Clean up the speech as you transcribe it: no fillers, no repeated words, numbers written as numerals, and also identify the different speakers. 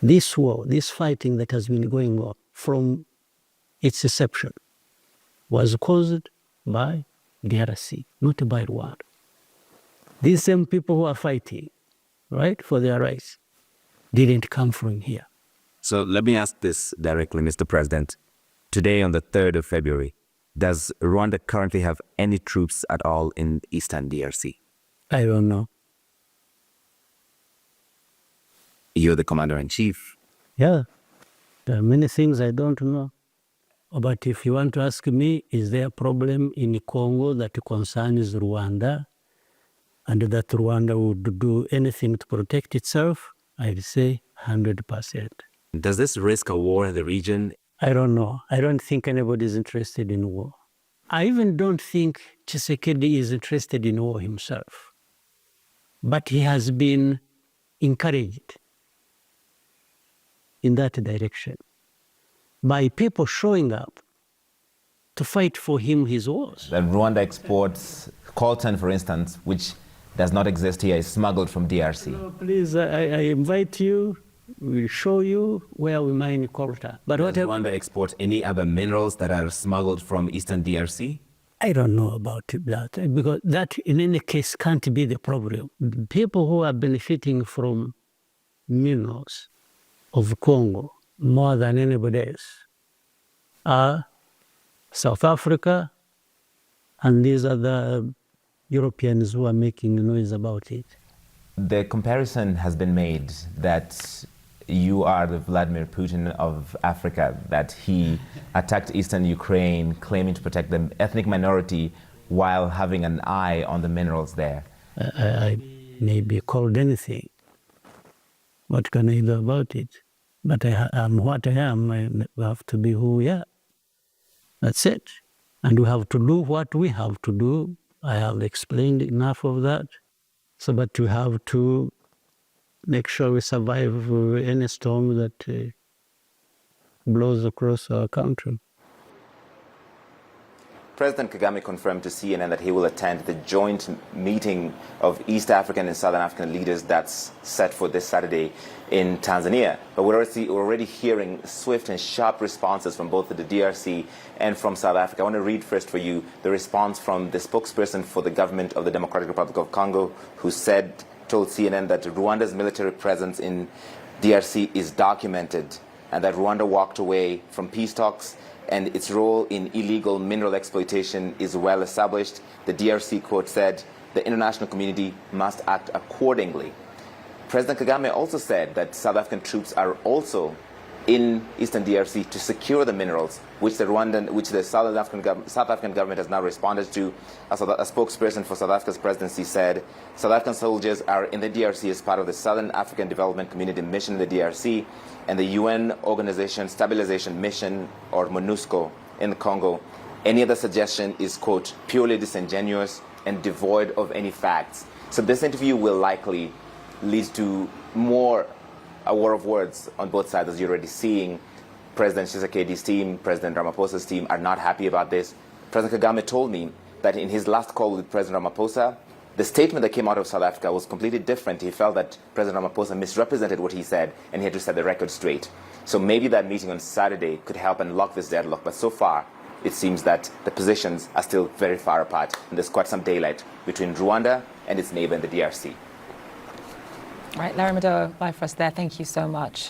Speaker 1: This war, this fighting that has been going on from its inception was caused by DRC, not by Rwanda. These same people who are fighting, right, for their rights, didn't come from here.
Speaker 2: So let me ask this directly, Mr. President. Today, on the 3rd of February, does Rwanda currently have any troops at all in Eastern DRC?
Speaker 1: I don't know.
Speaker 2: You're the commander-in-chief.
Speaker 1: Yeah, there are many things I don't know. But if you want to ask me, is there a problem in Congo that concerns Rwanda and that Rwanda would do anything to protect itself? I'd say 100%.
Speaker 2: Does this risk a war in the region?
Speaker 1: I don't know. I don't think anybody is interested in war. I even don't think Tshisekedi is interested in war himself. But he has been encouraged in that direction by people showing up to fight for him his wars.
Speaker 3: That Rwanda exports coltan, for instance, which does not exist here, is smuggled from DRC.
Speaker 1: No, please, I invite you. We'll show you where we mine coltan. But
Speaker 2: Does Rwanda export any other minerals that are smuggled from Eastern DRC?
Speaker 1: I don't know about that, because that in any case can't be the problem. People who are benefiting from minerals of Congo more than anybody else are South Africa, and these are the Europeans who are making noise about it.
Speaker 3: The comparison has been made that you are the Vladimir Putin of Africa, that he attacked eastern Ukraine, claiming to protect the ethnic minority while having an eye on the minerals there.
Speaker 1: I may be called anything. What can I do about it? But I am what I am. I have to be who we are. That's it. And we have to do what we have to do. I have explained enough of that. So, but we have to make sure we survive any storm that blows across our country.
Speaker 3: President Kagame confirmed to CNN that he will attend the joint meeting of East African and Southern African leaders that's set for this Saturday in Tanzania. But we're already hearing swift and sharp responses from both the DRC and from South Africa. I want to read first for you the response from the spokesperson for the government of the Democratic Republic of Congo, who told CNN that Rwanda's military presence in DRC is documented and that Rwanda walked away from peace talks and its role in illegal mineral exploitation is well established. The DRC, quote, said, the international community must act accordingly. President Kagame also said that South African troops are also in Eastern DRC to secure the minerals, which the South African government has now responded to. A spokesperson for South Africa's presidency said, South African soldiers are in the DRC as part of the Southern African Development Community mission in the DRC and the UN Organization Stabilization Mission, or MONUSCO, in the Congo. Any other suggestion is, quote, purely disingenuous and devoid of any facts. So this interview will likely lead to a war of words on both sides, as you're already seeing. President Tshisekedi's team, President Ramaphosa's team are not happy about this. President Kagame told me that in his last call with President Ramaphosa, the statement that came out of South Africa was completely different. He felt that President Ramaphosa misrepresented what he said, and he had to set the record straight. So maybe that meeting on Saturday could help unlock this deadlock. But so far, it seems that the positions are still very far apart, and there's quite some daylight between Rwanda and its neighbor in the DRC.
Speaker 4: Right, Larry Madowo, live for us there. Thank you so much.